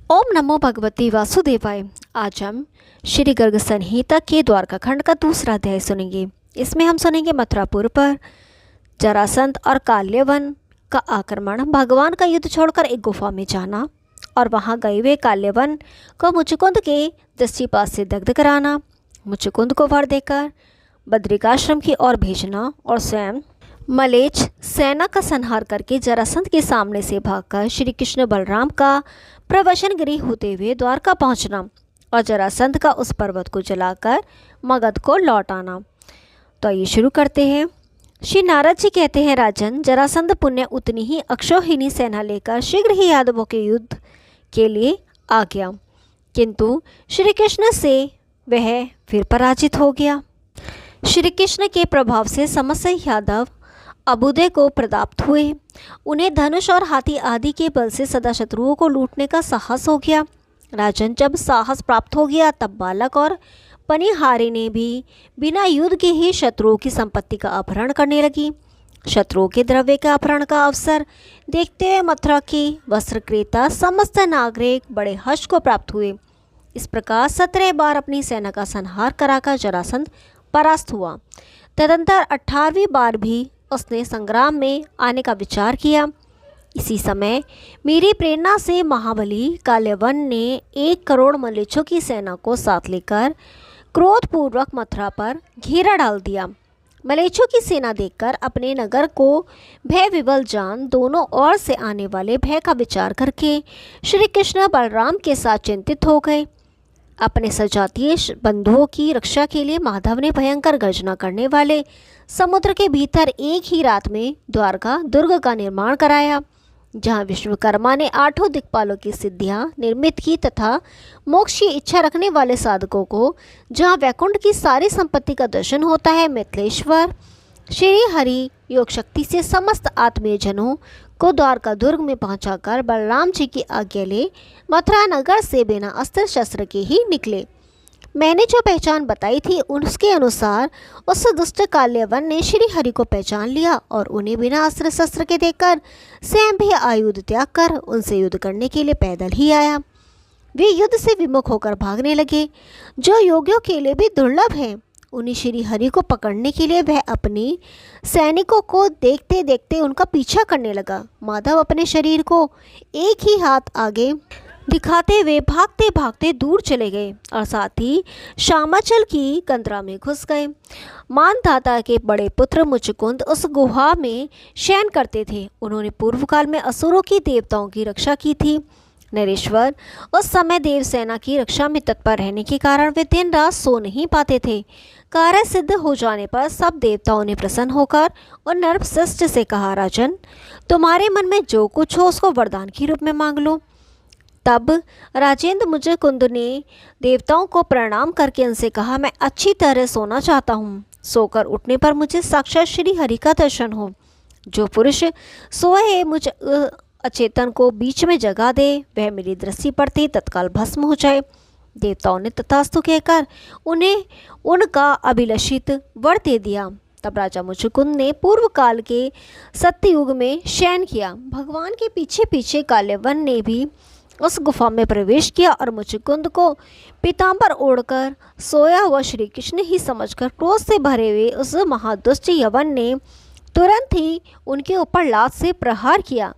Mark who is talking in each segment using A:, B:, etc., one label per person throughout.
A: ओम नमो भगवती वासुदेवाय। आज हम श्री गर्ग संहिता के द्वारका खंड का दूसरा अध्याय सुनेंगे। इसमें हम सुनेंगे मथुरापुर पर जरासंध और काल्यवन का आक्रमण, भगवान का युद्ध छोड़कर एक गुफा में जाना और वहां गए हुए काल्यवन को मुचुकुंद के दृष्टिपात से दग्ध कराना, मुचुकुंद को वर देकर बद्रिकाश्रम की ओर भेजना और स्वयं मलेच्छ सेना का संहार करके जरासंध के सामने से भागकर श्री कृष्ण बलराम का प्रवचन गृह होते हुए द्वारका पहुंचना और जरासंध का उस पर्वत को जलाकर मगध को लौट आना। तो ये शुरू करते हैं। श्री नारद जी कहते हैं, राजन, जरासंध पुण्य उतनी ही अक्षौहिणी सेना लेकर शीघ्र ही यादवों के युद्ध के लिए आ गया, किंतु श्री कृष्ण से वह फिर पराजित हो गया। श्री कृष्ण के प्रभाव से समस्त यादव अबुदय को प्रदाप्त हुए। उन्हें धनुष और हाथी आदि के बल से सदा शत्रुओं को लूटने का साहस हो गया। राजन, जब साहस प्राप्त हो गया तब बालक और पनिहारी ने भी बिना युद्ध के ही शत्रुओं की संपत्ति का अपहरण करने लगी। शत्रुओं के द्रव्य का अपहरण का अवसर देखते हुए मथुरा के वस्त्र क्रेता समस्त नागरिक बड़े हर्ष को प्राप्त हुए। इस प्रकार 17 बार अपनी सेना का संहार कराकर जरासंध परास्त हुआ। तदंतर 18वीं बार भी उसने संग्राम में आने का विचार किया। इसी समय मेरी प्रेरणा से महाबली काल्यवन ने 1 करोड़ मलेच्छों की सेना को साथ लेकर क्रोधपूर्वक मथुरा पर घेरा डाल दिया। मलेच्छों की सेना देखकर अपने नगर को भय विवल जान दोनों ओर से आने वाले भय का विचार करके श्री कृष्ण बलराम के साथ चिंतित हो गए। अपने सजातीय बंधुओं की रक्षा के लिए माधव ने भयंकर गर्जना करने वाले समुद्र के भीतर एक ही रात में द्वारका दुर्ग का निर्माण कराया, जहां विश्वकर्मा ने 8 दिक्पालों की सिद्धियां निर्मित की तथा मोक्ष की इच्छा रखने वाले साधकों को जहां वैकुंठ की सारी संपत्ति का दर्शन होता है, मिथिलेश्वर श्री हरि योग शक्ति से समस्त आत्मीय जनों को द्वारका दुर्ग में पहुंचाकर बलराम जी की आज्ञा ले मथुरा नगर से बिना अस्त्र शस्त्र के ही निकले। मैंने जो पहचान बताई थी उसके अनुसार उस दुष्ट काल्यवन ने श्री हरि को पहचान लिया और उन्हें बिना अस्त्र शस्त्र के देखकर स्वयं भी आयुध त्याग कर उनसे युद्ध करने के लिए पैदल ही आया। वे युद्ध से विमुख होकर भागने लगे, जो योगियों के लिए भी दुर्लभ है। उन्हीं श्री हरि को पकड़ने के लिए वह अपने सैनिकों को देखते देखते उनका पीछा करने लगा। माधव अपने शरीर को एक ही हाथ आगे दिखाते हुए भागते भागते दूर चले गए और साथ ही श्यामाचल की कंदरा में घुस गए। मानधाता के बड़े पुत्र मुचुकुंद उस गुहा में शयन करते थे। उन्होंने पूर्व काल में असुरों की देवताओं की रक्षा की थी। नरेश्वर, उस समय देवसेना की रक्षा में तत्पर रहने के कारण वे दिन रात सो नहीं पाते थे। कार्य सिद्ध हो जाने पर सब देवताओं ने प्रसन्न होकर और नरश्रेष्ठ से कहा, राजन, तुम्हारे मन में जो कुछ हो उसको वरदान के रूप में मांग लो। तब राजेंद्र मुचुकुंद ने देवताओं को प्रणाम करके उनसे कहा, मैं अच्छी तरह सोना चाहता हूँ। सोकर उठने पर मुझे साक्षात श्री हरि का दर्शन हो। जो पुरुष सोए मुझ अचेतन को बीच में जगा दे, वह मेरी दृष्टि पड़ती तत्काल भस्म हो जाए। देवताओं ने तथास्तु कहकर उन्हें उनका अभिलषित वर दे दिया। तब राजा मुचुकुंद ने पूर्व काल के सत्ययुग में शयन किया। भगवान के पीछे पीछे काल्यवन ने भी उस गुफा में प्रवेश किया और मुचुकुंद को पीतांबर ओढ़कर सोया हुआ श्री कृष्ण ही समझकर क्रोध से भरे हुए उस महादुष्ट यवन ने तुरंत ही उनके ऊपर लात से प्रहार किया।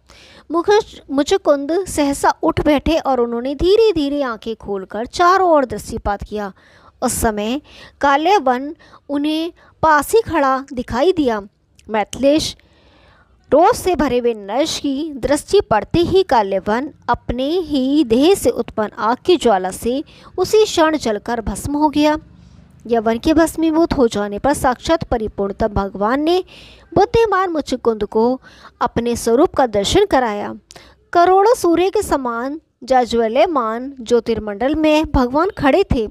A: मुचुकुंद सहसा उठ बैठे और उन्होंने धीरे धीरे आंखें खोलकर चारों ओर दृष्टिपात किया। उस समय काल्यवन उन्हें पास ही खड़ा दिखाई दिया। मैथिलेश रोष से भरे हुए नर्ष की दृष्टि पड़ते ही काल्यवन अपने ही देह से उत्पन्न आग की ज्वाला से उसी क्षण जलकर भस्म हो गया। यवन के भस्मीभूत हो जाने पर साक्षात परिपूर्णतम भगवान ने बुद्धिमान मुचुकुंद को अपने स्वरूप का दर्शन कराया। करोड़ों सूर्य के समान जाज्वल्यमान ज्योतिर्मंडल में भगवान खड़े थे।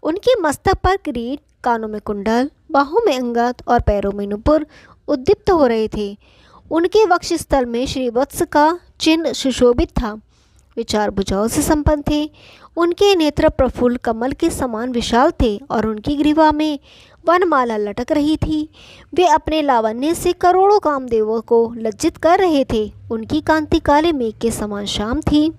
A: उनके मस्तक पर किरीट, कानों में कुंडल, बाहों में अंगद और पैरों में नुपुर उद्दीप्त हो रहे थे। उनके वक्षस्थल में श्रीवत्स का चिन्ह सुशोभित था। वे 4 भुजाओं से संपन्न थे। उनके नेत्र प्रफुल्ल कमल के समान विशाल थे और उनकी ग्रीवा में वनमाला लटक रही थी। वे अपने लावण्य से करोड़ों कामदेवों को लज्जित कर रहे थे। उनकी कांति काले मेघ के समान श्याम थी।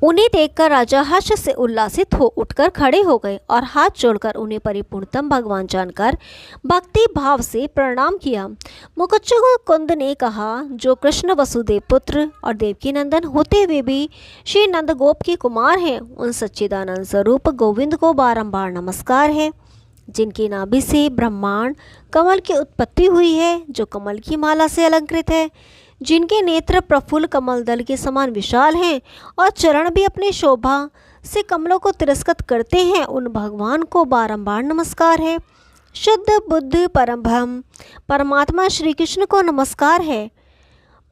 A: उन्हें देखकर राजा हर्ष से उल्लासित हो उठकर खड़े हो गए और हाथ जोड़कर उन्हें परिपूर्णतम भगवान जानकर भक्ति भाव से प्रणाम किया। मुकुंद ने कहा, जो कृष्ण वसुदेव पुत्र और देवकी नंदन होते हुए भी श्री नंदगोप के कुमार हैं, उन सच्चिदानंद स्वरूप गोविंद को बारंबार नमस्कार है, जिनकी नाभि से ब्रह्मांड कमल की उत्पत्ति हुई है, जो कमल की माला से अलंकृत है, जिनके नेत्र प्रफुल्ल कमल दल के समान विशाल हैं और चरण भी अपनी शोभा से कमलों को तिरस्कृत करते हैं, उन भगवान को बारंबार नमस्कार है। शुद्ध बुद्ध परम ब्रह्म परमात्मा श्री कृष्ण को नमस्कार है।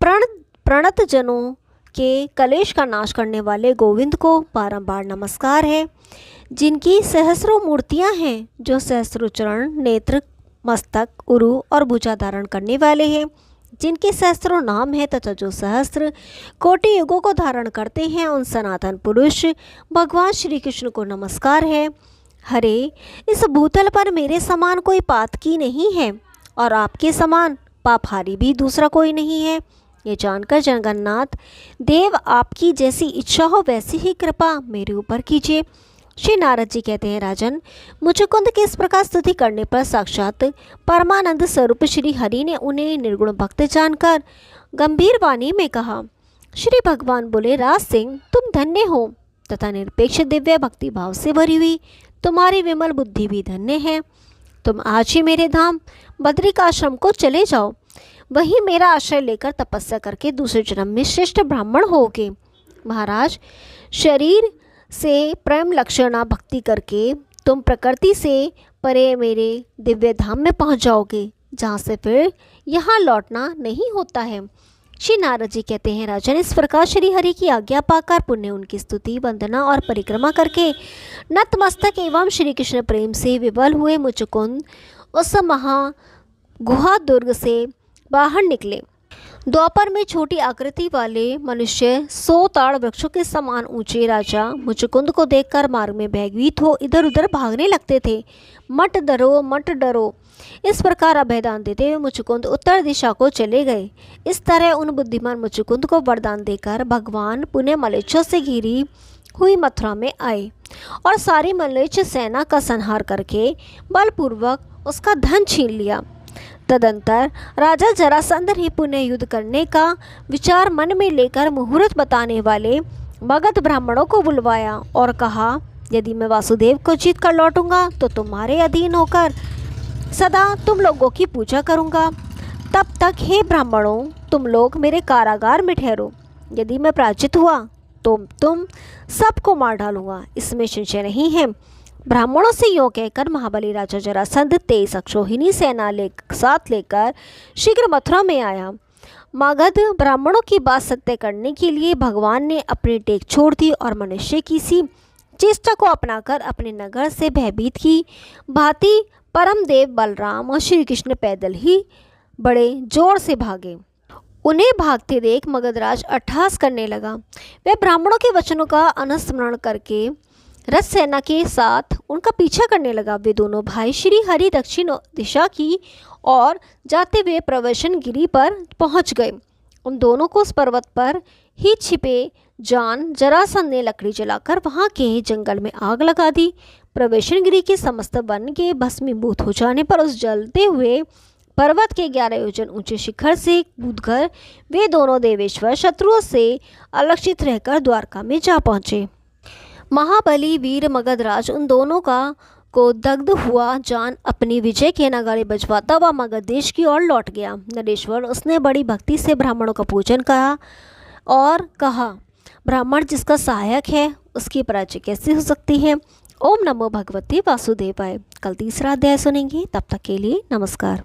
A: प्रणत जनों के कलेश का नाश करने वाले गोविंद को बारंबार नमस्कार है, जिनकी सहस्रों मूर्तियां हैं, जो सहस्रों चरण, नेत्र, मस्तक, उरु और भुजा धारण करने वाले हैं, जिनके सहस्त्रों नाम है तथा जो सहस्त्र कोटि युगों को धारण करते हैं, उन सनातन पुरुष भगवान श्री कृष्ण को नमस्कार है। हरे, इस भूतल पर मेरे समान कोई पातकी नहीं है और आपके समान पापहारी भी दूसरा कोई नहीं है। ये जानकर जगन्नाथ देव आपकी जैसी इच्छा हो वैसी ही कृपा मेरे ऊपर कीजिए। श्री नारद जी कहते हैं, राजन, मुकुंद की इस प्रकार स्तुति करने पर साक्षात परमानंद स्वरूप श्री हरि ने उन्हें निर्गुण भक्त जानकर गंभीर वाणी में कहा। श्री भगवान बोले, राज सिंह, तुम धन्य हो तथा निरपेक्ष दिव्य भक्ति भाव से भरी हुई तुम्हारी विमल बुद्धि भी धन्य है। तुम आज ही मेरे धाम बद्रिकाश्रम को चले जाओ, वहीं मेरा आश्रय लेकर तपस्या करके दूसरे जन्म में श्रेष्ठ ब्राह्मण होगे। महाराज, शरीर से प्रेम लक्षणा भक्ति करके तुम प्रकृति से परे मेरे दिव्य धाम में पहुंच जाओगे, जहां से फिर यहाँ लौटना नहीं होता है। श्री नारद जी कहते हैं, राजन, इस प्रकार श्री हरि की आज्ञा पाकर पुण्य उनकी स्तुति, वंदना और परिक्रमा करके नतमस्तक एवं श्री कृष्ण प्रेम से विवल हुए मुकुंद उस महा गुहा दुर्ग से बाहर निकले। द्वापर में छोटी आकृति वाले मनुष्य 100 ताड़ वृक्षों के समान ऊंचे राजा मुकुंद को देखकर मार्ग में भयभीत हो इधर उधर भागने लगते थे। मत डरो, मत डरो, इस प्रकार अभयदान देते हुए मुकुंद उत्तर दिशा को चले गए। इस तरह उन बुद्धिमान मुकुंद को वरदान देकर भगवान पुनः मलेच्छों से घिरी हुई मथुरा में आए और सारी मलेच्छ सेना का संहार करके बलपूर्वक उसका धन छीन लिया। तदंतर राजा जरासंध ने पुनः युद्ध करने का विचार मन में लेकर मुहूर्त बताने वाले मगध ब्राह्मणों को बुलवाया और कहा, यदि मैं वासुदेव को जीत कर लौटूंगा तो तुम्हारे अधीन होकर सदा तुम लोगों की पूजा करूंगा। तब तक हे ब्राह्मणों, तुम लोग मेरे कारागार में ठहरो। यदि मैं पराजित हुआ तो तुम सबको मार डालूंगा, इसमें संशय नहीं है। ब्राह्मणों से यों कहकर महाबली राजा जरासंध 23 अक्षौहिणी सेना साथ लेकर शीघ्र मथुरा में आया। मगध ब्राह्मणों की बात सत्य करने के लिए भगवान ने अपनी टेक छोड़ दी और मनुष्य की सी चेष्टा को अपनाकर अपने नगर से भयभीत की भांति परम देव बलराम और श्री कृष्ण पैदल ही बड़े जोर से भागे। उन्हें भागते देख मगधराज अट्टहास करने लगा। वह ब्राह्मणों के वचनों का अनुस्मरण करके रथ सेना के साथ उनका पीछा करने लगा। वे दोनों भाई श्री हरि दक्षिण दिशा की ओर जाते हुए प्रवेशन गिरी पर पहुंच गए। उन दोनों को उस पर्वत पर ही छिपे जान जरासंध ने लकड़ी जलाकर वहां के जंगल में आग लगा दी। प्रवेशन गिरी के समस्त वन के भस्मीभूत हो जाने पर उस जलते हुए पर्वत के 11 योजन ऊंचे शिखर से कूदकर वे दोनों देवेश्वर शत्रुओं से अलक्षित रहकर द्वारका में जा पहुंचे। महाबली वीर मगधराज उन दोनों को दग्ध हुआ जान अपनी विजय के नगाड़े बजवाता हुआ मगध देश की ओर लौट गया। नरेश्वर उसने बड़ी भक्ति से ब्राह्मणों का पूजन करा और कहा, ब्राह्मण जिसका सहायक है उसकी पराजय कैसे हो सकती है। ओम नमो भगवते वासुदेवाय। कल तीसरा अध्याय सुनेंगे, तब तक के लिए नमस्कार।